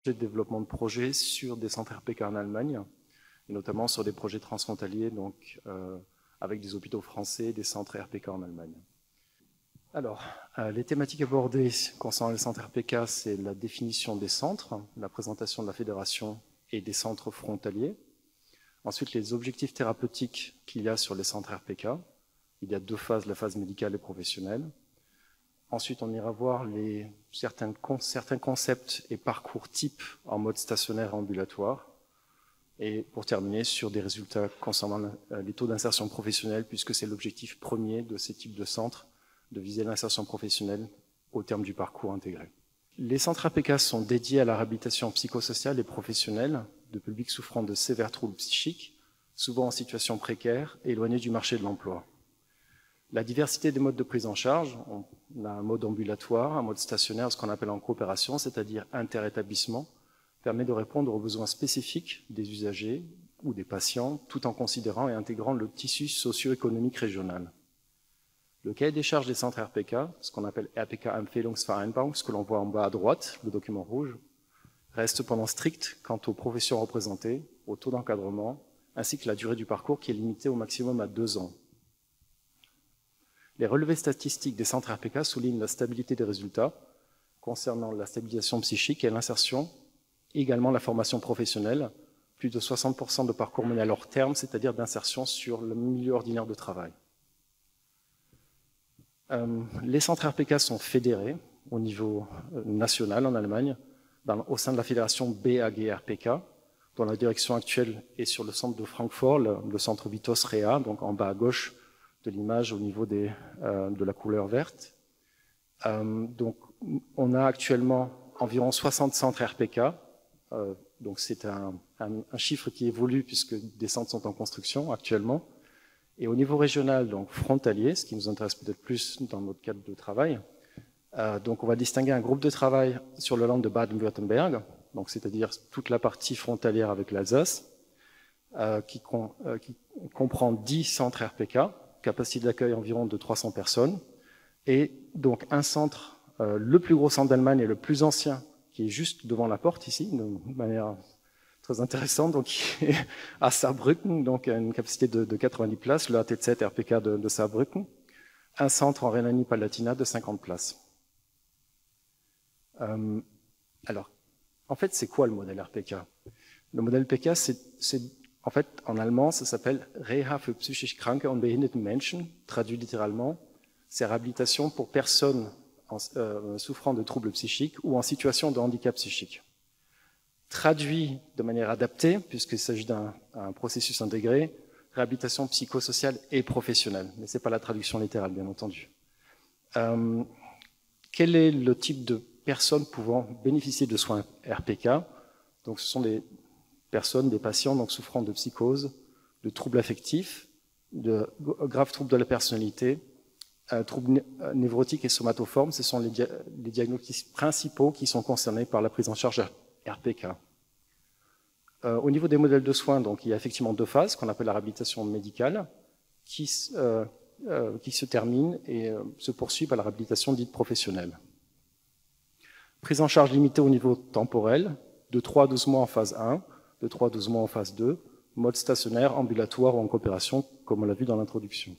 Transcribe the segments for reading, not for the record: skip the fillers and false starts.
de développement de projets sur des centres RPK en Allemagne, et notamment sur des projets transfrontaliers, donc avec des hôpitaux français, des centres RPK en Allemagne. Alors, les thématiques abordées concernant les centres RPK, c'est la définition des centres, la présentation de la fédération et des centres frontaliers. Ensuite, les objectifs thérapeutiques qu'il y a sur les centres RPK. Il y a deux phases, la phase médicale et professionnelle. Ensuite, on ira voir certains concepts et parcours types en mode stationnaire et ambulatoire. Et pour terminer, sur des résultats concernant les taux d'insertion professionnelle, puisque c'est l'objectif premier de ces types de centres, de viser l'insertion professionnelle au terme du parcours intégré. Les centres APK sont dédiés à la réhabilitation psychosociale et professionnelle de publics souffrant de sévères troubles psychiques, souvent en situation précaire et éloignés du marché de l'emploi. La diversité des modes de prise en charge, on a un mode ambulatoire, un mode stationnaire, ce qu'on appelle en coopération, c'est-à-dire interétablissement, permet de répondre aux besoins spécifiques des usagers ou des patients, tout en considérant et intégrant le tissu socio-économique régional. Le cahier des charges des centres RPK, ce qu'on appelle RPK-Empfehlungsvereinbarung, ce que l'on voit en bas à droite, le document rouge, reste cependant strict quant aux professions représentées, au taux d'encadrement, ainsi que la durée du parcours qui est limitée au maximum à 2 ans. Les relevés statistiques des centres RPK soulignent la stabilité des résultats concernant la stabilisation psychique et l'insertion, et également la formation professionnelle, plus de 60% de parcours menés à leur terme, c'est-à-dire d'insertion sur le milieu ordinaire de travail. Les centres RPK sont fédérés au niveau national en Allemagne, au sein de la fédération BAG-RPK, dont la direction actuelle est sur le centre de Francfort, le centre Vitos Rea, donc en bas à gauche de l'image au niveau de la couleur verte. Donc, on a actuellement environ 60 centres RPK, donc c'est un chiffre qui évolue puisque des centres sont en construction actuellement. Et au niveau régional, donc frontalier, ce qui nous intéresse peut-être plus dans notre cadre de travail, donc on va distinguer un groupe de travail sur le land de Baden-Württemberg, donc c'est-à-dire toute la partie frontalière avec l'Alsace, qui comprend 10 centres RPK, capacité d'accueil environ de 300 personnes, et donc un centre, le plus gros centre d'Allemagne et le plus ancien, qui est juste devant la porte ici, de manière très intéressante, donc qui est à Saarbrücken, donc à une capacité de 90 places, le AT7 RPK de Saarbrücken, un centre en Rhénanie-Palatinat de 50 places. Alors, en fait, c'est quoi le modèle RPK? Le modèle RPK, en fait, en allemand, ça s'appelle Reha für psychisch kranke und behinderte Menschen, traduit littéralement, c'est réhabilitation pour personnes souffrant de troubles psychiques ou en situation de handicap psychique. Traduit de manière adaptée, puisqu'il s'agit d'un processus intégré, réhabilitation psychosociale et professionnelle, mais ce n'est pas la traduction littérale, bien entendu. Quel est le type de personnes pouvant bénéficier de soins RPK? Donc, ce sont des personnes, des patients donc, souffrant de psychose, de troubles affectifs, de graves troubles de la personnalité, troubles névrotiques et somatoformes. Ce sont les diagnostics principaux qui sont concernés par la prise en charge RPK. Au niveau des modèles de soins, donc, il y a effectivement 2 phases qu'on appelle la réhabilitation médicale qui se termine et se poursuit par la réhabilitation dite professionnelle. Prise en charge limitée au niveau temporel, de 3 à 12 mois en phase 1, de 3 à 12 mois en phase 2, mode stationnaire, ambulatoire ou en coopération, comme on l'a vu dans l'introduction.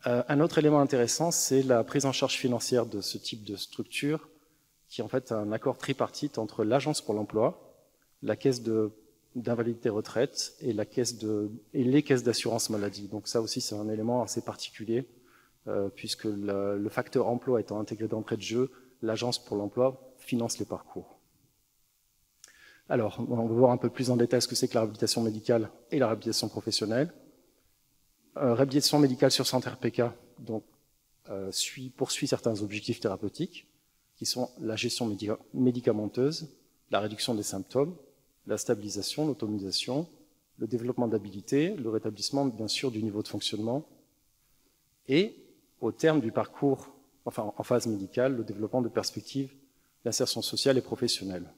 Un autre élément intéressant, c'est la prise en charge financière de ce type de structure, qui est en fait un accord tripartite entre l'Agence pour l'emploi, la caisse d'invalidité retraite et les caisses d'assurance maladie. Donc ça aussi, c'est un élément assez particulier, puisque le facteur emploi étant intégré d'entrée de jeu, l'Agence pour l'emploi finance les parcours. Alors, on va voir un peu plus en détail ce que c'est que la réhabilitation médicale et la réhabilitation professionnelle. Réhabilitation médicale sur centre RPK donc, poursuit certains objectifs thérapeutiques, qui sont la gestion médicamenteuse, la réduction des symptômes, la stabilisation, l'autonomisation, le développement d'habilité, le rétablissement, bien sûr, du niveau de fonctionnement, et, au terme du parcours, enfin en phase médicale, le développement de perspectives d'insertion sociale et professionnelle.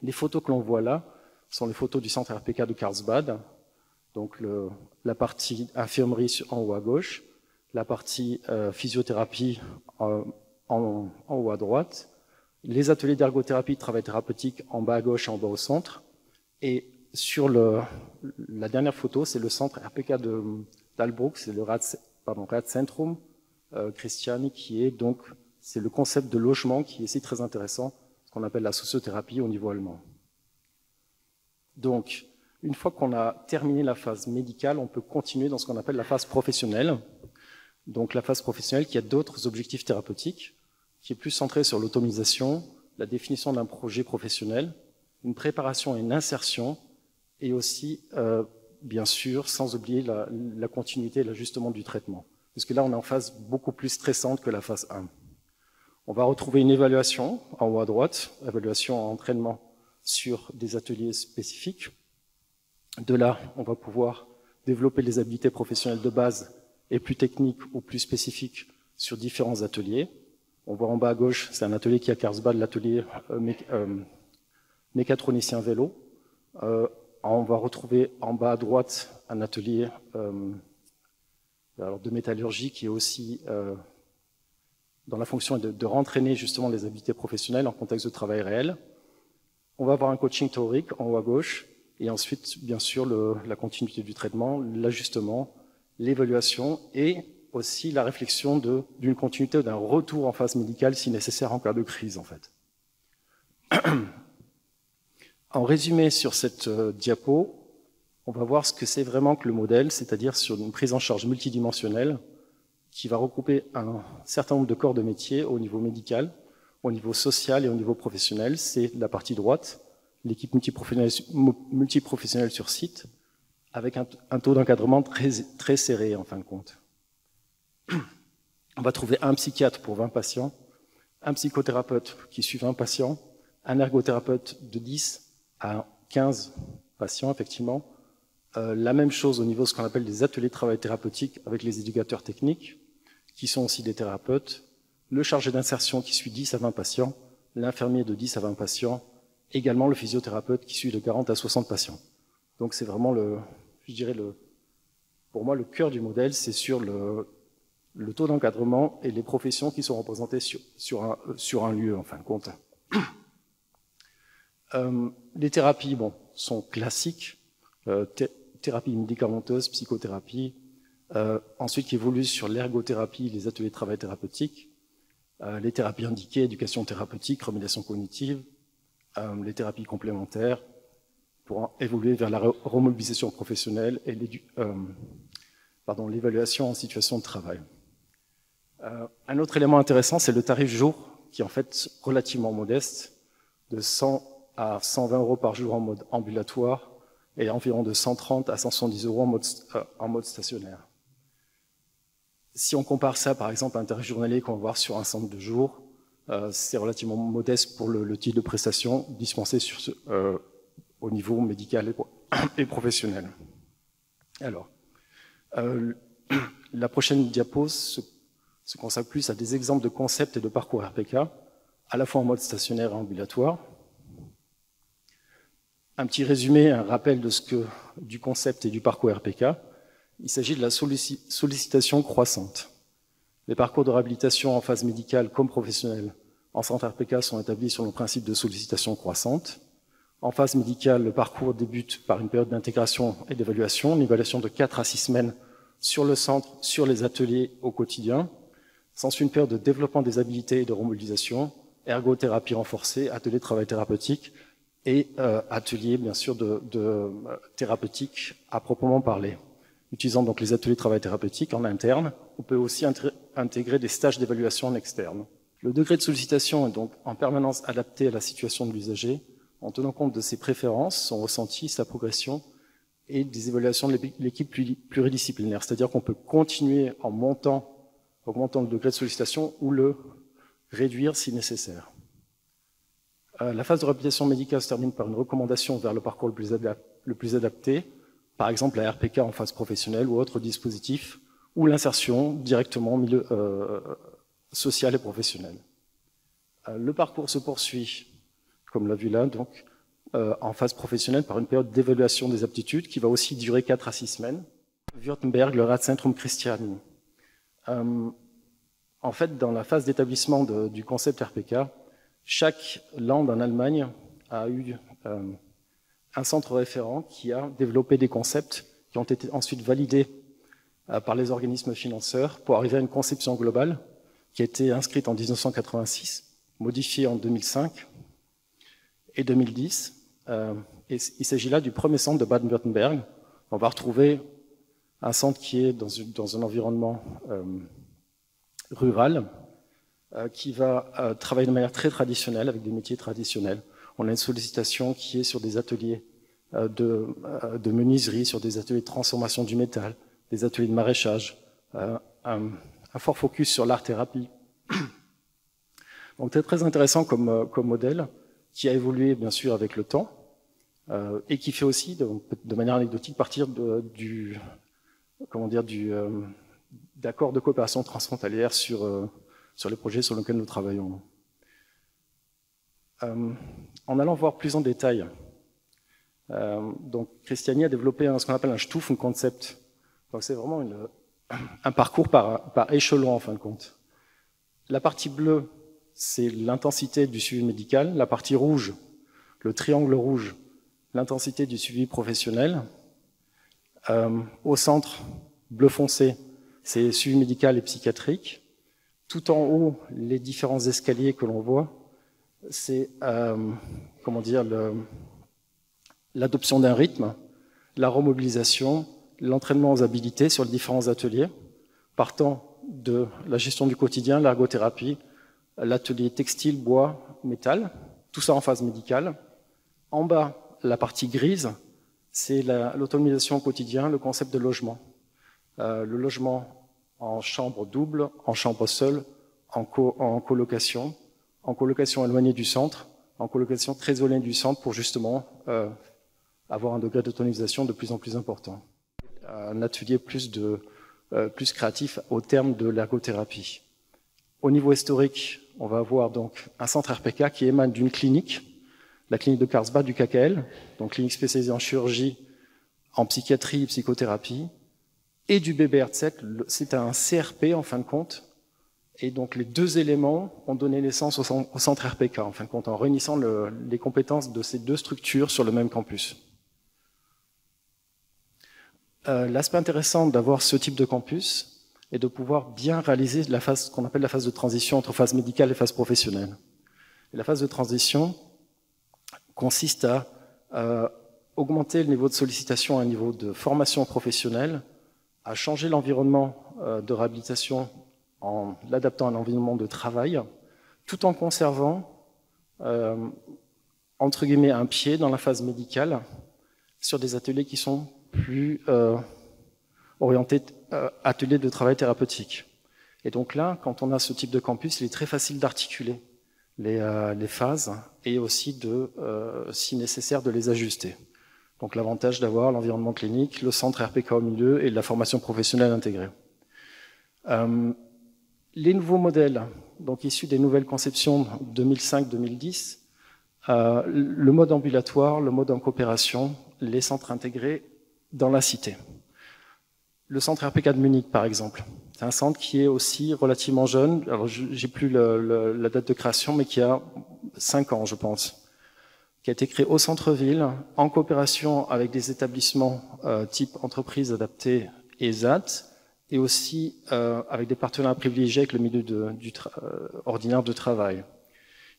Les photos que l'on voit là sont les photos du centre RPK de Karlsbad, donc la partie infirmerie en haut à gauche, la partie physiothérapie en haut à droite, les ateliers d'ergothérapie, de travail thérapeutique en bas à gauche et en bas au centre. Et sur la dernière photo, c'est le centre RPK d'Albrook, c'est le Radzentrum Christiani, qui est donc, c'est le concept de logement qui est ici très intéressant, ce qu'on appelle la sociothérapie au niveau allemand. Donc, une fois qu'on a terminé la phase médicale, on peut continuer dans ce qu'on appelle la phase professionnelle. Donc la phase professionnelle qui a d'autres objectifs thérapeutiques, qui est plus centrée sur l'autonomisation, la définition d'un projet professionnel, une préparation et une insertion, et aussi, bien sûr, sans oublier la continuité et l'ajustement du traitement. Parce que là, on est en phase beaucoup plus stressante que la phase 1. On va retrouver une évaluation en haut à droite, évaluation en entraînement sur des ateliers spécifiques. De là, on va pouvoir développer les habiletés professionnelles de base et plus techniques ou plus spécifiques sur différents ateliers. On voit en bas à gauche, c'est un atelier qui est à Karlsbad, l'atelier mécatronicien vélo. On va retrouver en bas à droite un atelier de métallurgie qui est aussi dans la fonction de rentraîner justement les habiletés professionnelles en contexte de travail réel. On va avoir un coaching théorique en haut à gauche, et ensuite, bien sûr, la continuité du traitement, l'ajustement, l'évaluation, et aussi la réflexion d'une continuité ou d'un retour en phase médicale si nécessaire en cas de crise, en fait. En résumé sur cette diapo, on va voir ce que c'est vraiment que le modèle, c'est-à-dire sur une prise en charge multidimensionnelle qui va regrouper un certain nombre de corps de métier au niveau médical, au niveau social et au niveau professionnel. C'est la partie droite, l'équipe multiprofessionnelle sur site, avec un taux d'encadrement très serré en fin de compte. On va trouver un psychiatre pour 20 patients, un psychothérapeute qui suit 20 patients, un ergothérapeute de 10 à 15 patients, effectivement. La même chose au niveau de ce qu'on appelle des ateliers de travail thérapeutique avec les éducateurs techniques, qui sont aussi des thérapeutes, le chargé d'insertion qui suit 10 à 20 patients, l'infirmier de 10 à 20 patients, également le physiothérapeute qui suit de 40 à 60 patients. Donc c'est vraiment pour moi, le cœur du modèle, c'est sur le taux d'encadrement et les professions qui sont représentées sur un lieu, en fin de compte. Les thérapies, sont classiques, thérapie médicamenteuse, psychothérapie, ensuite qui évoluent sur l'ergothérapie, les ateliers de travail thérapeutique, les thérapies indiquées, éducation thérapeutique, remédiation cognitive, les thérapies complémentaires, pour évoluer vers la remobilisation professionnelle et l'évaluation en situation de travail. Un autre élément intéressant, c'est le tarif jour, qui est en fait relativement modeste, de 100 à 120 euros par jour en mode ambulatoire et environ de 130 à 170 euros en mode stationnaire. Si on compare ça, par exemple, à un tarif journalier qu'on va voir sur un centre de jour, c'est relativement modeste pour le type de prestation dispensé au niveau médical et professionnel. Alors, la prochaine diapo se consacre plus à des exemples de concepts et de parcours RPK, à la fois en mode stationnaire et ambulatoire. Un petit résumé, un rappel du concept et du parcours RPK. Il s'agit de la sollicitation croissante. Les parcours de réhabilitation en phase médicale comme professionnelle en centre RPK sont établis sur le principe de sollicitation croissante. En phase médicale, le parcours débute par une période d'intégration et d'évaluation, une évaluation de 4 à 6 semaines sur le centre, sur les ateliers au quotidien. S'ensuit une période de développement des habilités et de remobilisation, ergothérapie renforcée, atelier de travail thérapeutique et atelier, bien sûr, de thérapeutique à proprement parler. Utilisant donc les ateliers de travail thérapeutique en interne, on peut aussi intégrer des stages d'évaluation en externe. Le degré de sollicitation est donc en permanence adapté à la situation de l'usager, en tenant compte de ses préférences, son ressenti, sa progression et des évaluations de l'équipe pluridisciplinaire. C'est-à-dire qu'on peut continuer en augmentant le degré de sollicitation ou le réduire si nécessaire. La phase de réhabilitation médicale se termine par une recommandation vers le parcours le plus adapté, par exemple la RPK en phase professionnelle ou autre dispositif, ou l'insertion directement au milieu social et professionnel. Le parcours se poursuit, comme l'a vu là, donc, en phase professionnelle par une période d'évaluation des aptitudes qui va aussi durer 4 à 6 semaines. Württemberg, le Radzentrum Christiani. En fait, dans la phase d'établissement du concept RPK, Chaque land en Allemagne a eu un centre référent qui a développé des concepts qui ont été ensuite validés par les organismes financeurs pour arriver à une conception globale qui a été inscrite en 1986, modifiée en 2005 et 2010. Et il s'agit là du premier centre de Baden-Württemberg. On va retrouver un centre qui est dans un environnement rural, qui va travailler de manière très traditionnelle, avec des métiers traditionnels. On a une sollicitation qui est sur des ateliers de menuiserie, sur des ateliers de transformation du métal, des ateliers de maraîchage, un fort focus sur l'art-thérapie. Donc c'est très intéressant comme modèle, qui a évolué bien sûr avec le temps, et qui fait aussi, de manière anecdotique, partir d'accords de coopération transfrontalière sur les projets sur lesquels nous travaillons. En allant voir plus en détail, donc Christiani a développé ce qu'on appelle un Stufenkonzept. Donc c'est vraiment un parcours par échelon en fin de compte. La partie bleue, c'est l'intensité du suivi médical. La partie rouge, le triangle rouge, l'intensité du suivi professionnel. Au centre, bleu foncé, c'est suivi médical et psychiatrique. Tout en haut, les différents escaliers que l'on voit, c'est l'adoption d'un rythme, la remobilisation, l'entraînement aux habilités sur les différents ateliers, partant de la gestion du quotidien, l'ergothérapie, l'atelier textile, bois, métal, tout ça en phase médicale. En bas, la partie grise, c'est l'autonomisation au quotidien, le concept de logement. Le logement en chambre double, en chambre seule, en colocation éloignée du centre, en colocation très éloignée du centre pour justement avoir un degré d'autonomisation de plus en plus important. Un atelier plus créatif au terme de l'ergothérapie. Au niveau historique, on va avoir donc un centre RPK qui émane d'une clinique, la clinique de Karlsbad du KKL, donc clinique spécialisée en chirurgie, en psychiatrie et psychothérapie, et du BBRZ, c'est un CRP en fin de compte, et donc les deux éléments ont donné naissance au centre RPK, en fin de compte, en réunissant les compétences de ces deux structures sur le même campus. L'aspect intéressant d'avoir ce type de campus est de pouvoir bien réaliser ce qu'on appelle la phase de transition entre phase médicale et phase professionnelle. Et la phase de transition consiste à augmenter le niveau de sollicitation à un niveau de formation professionnelle, à changer l'environnement de réhabilitation en l'adaptant à l'environnement de travail, tout en conservant, entre guillemets, un pied dans la phase médicale sur des ateliers qui sont plus orientés ateliers de travail thérapeutique. Et donc là, quand on a ce type de campus, il est très facile d'articuler les phases et aussi si nécessaire, de les ajuster. Donc l'avantage d'avoir l'environnement clinique, le centre RPK au milieu et la formation professionnelle intégrée. Les nouveaux modèles, donc issus des nouvelles conceptions 2005-2010, le mode ambulatoire, le mode en coopération, les centres intégrés dans la cité. Le centre RPK de Munich, par exemple, c'est un centre qui est aussi relativement jeune. Alors, j'ai plus la date de création, mais qui a 5 ans, je pense, qui a été créé au centre-ville, en coopération avec des établissements type entreprise adaptée et ZAT, et aussi avec des partenaires privilégiés avec le milieu ordinaire de travail.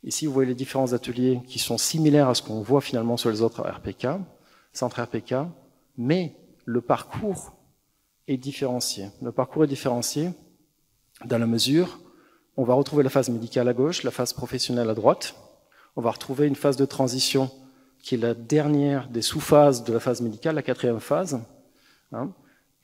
Ici, vous voyez les différents ateliers qui sont similaires à ce qu'on voit finalement sur les autres RPK, centres RPK, mais le parcours est différencié. Le parcours est différencié dans la mesure, on va retrouver la phase médicale à gauche, la phase professionnelle à droite. On va retrouver une phase de transition qui est la dernière des sous-phases de la phase médicale, la 4e phase,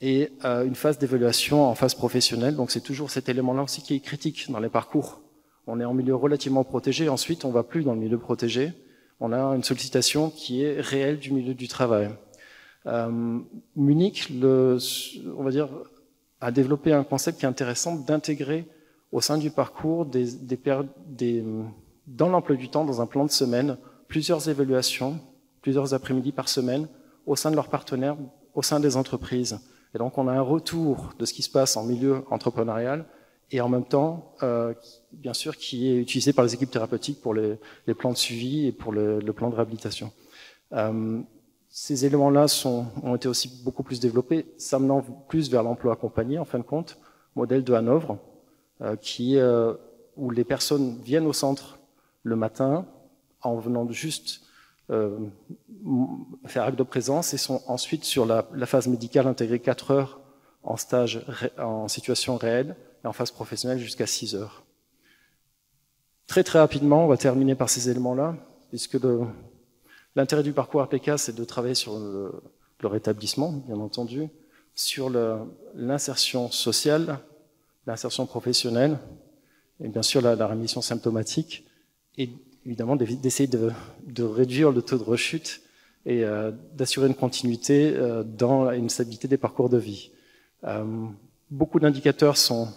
et une phase d'évaluation en phase professionnelle. Donc c'est toujours cet élément-là aussi qui est critique dans les parcours. On est en milieu relativement protégé, ensuite on ne va plus dans le milieu protégé. On a une sollicitation qui est réelle du milieu du travail. Munich, on va dire, a développé un concept qui est intéressant d'intégrer au sein du parcours dans l'emploi du temps, dans un plan de semaine, plusieurs évaluations, plusieurs après-midi par semaine, au sein de leurs partenaires, au sein des entreprises. Et donc on a un retour de ce qui se passe en milieu entrepreneurial et en même temps, bien sûr, qui est utilisé par les équipes thérapeutiques pour les plans de suivi et pour le plan de réhabilitation. Ces éléments-là ont été aussi beaucoup plus développés, s'amenant plus vers l'emploi accompagné, en fin de compte, modèle de Hanovre, où les personnes viennent au centre le matin en venant juste faire acte de présence et sont ensuite sur la phase médicale intégrée 4 heures en stage en situation réelle et en phase professionnelle jusqu'à 6 heures. Très très rapidement, on va terminer par ces éléments-là, puisque l'intérêt du parcours RPK, c'est de travailler sur le rétablissement, bien entendu, sur l'insertion sociale, l'insertion professionnelle, et bien sûr la rémission symptomatique, et évidemment d'essayer de réduire le taux de rechute et d'assurer une continuité dans une stabilité des parcours de vie. Beaucoup d'indicateurs sont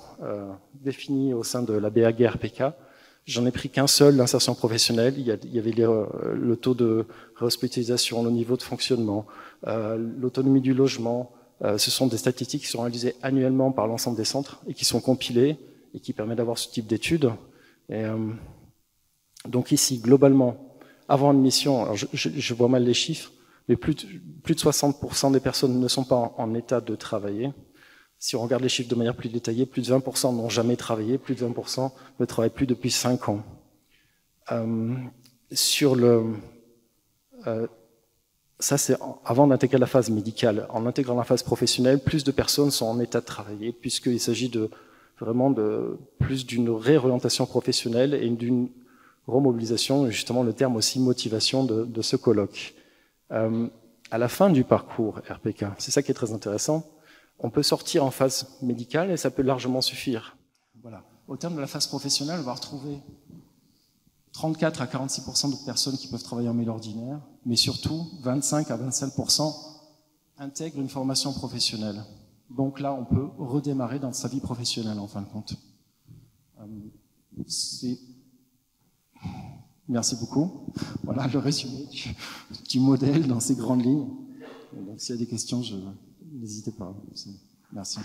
définis au sein de la BAG RPK. J'en ai pris qu'un seul, l'insertion professionnelle. Il y avait le taux de réhospitalisation, le niveau de fonctionnement, l'autonomie du logement. Ce sont des statistiques qui sont réalisées annuellement par l'ensemble des centres et qui sont compilées et qui permettent d'avoir ce type d'études. Donc ici, globalement, avant admission, alors je vois mal les chiffres, mais plus de 60% des personnes ne sont pas en état de travailler. Si on regarde les chiffres de manière plus détaillée, plus de 20% n'ont jamais travaillé, plus de 20% ne travaillent plus depuis 5 ans. Ça, c'est avant d'intégrer la phase médicale. En intégrant la phase professionnelle, plus de personnes sont en état de travailler, puisqu'il s'agit vraiment plus d'une réorientation professionnelle et d'une remobilisation, justement le terme aussi motivation de ce colloque. À la fin du parcours RPK, c'est ça qui est très intéressant, on peut sortir en phase médicale et ça peut largement suffire. Voilà. Au terme de la phase professionnelle, on va retrouver 34 à 46% de personnes qui peuvent travailler en milieu ordinaire, mais surtout 25 à 25% intègrent une formation professionnelle. Donc là, on peut redémarrer dans sa vie professionnelle en fin de compte. Merci beaucoup. Voilà le résumé du modèle dans ces grandes lignes. Donc s'il y a des questions, n'hésitez pas. Merci.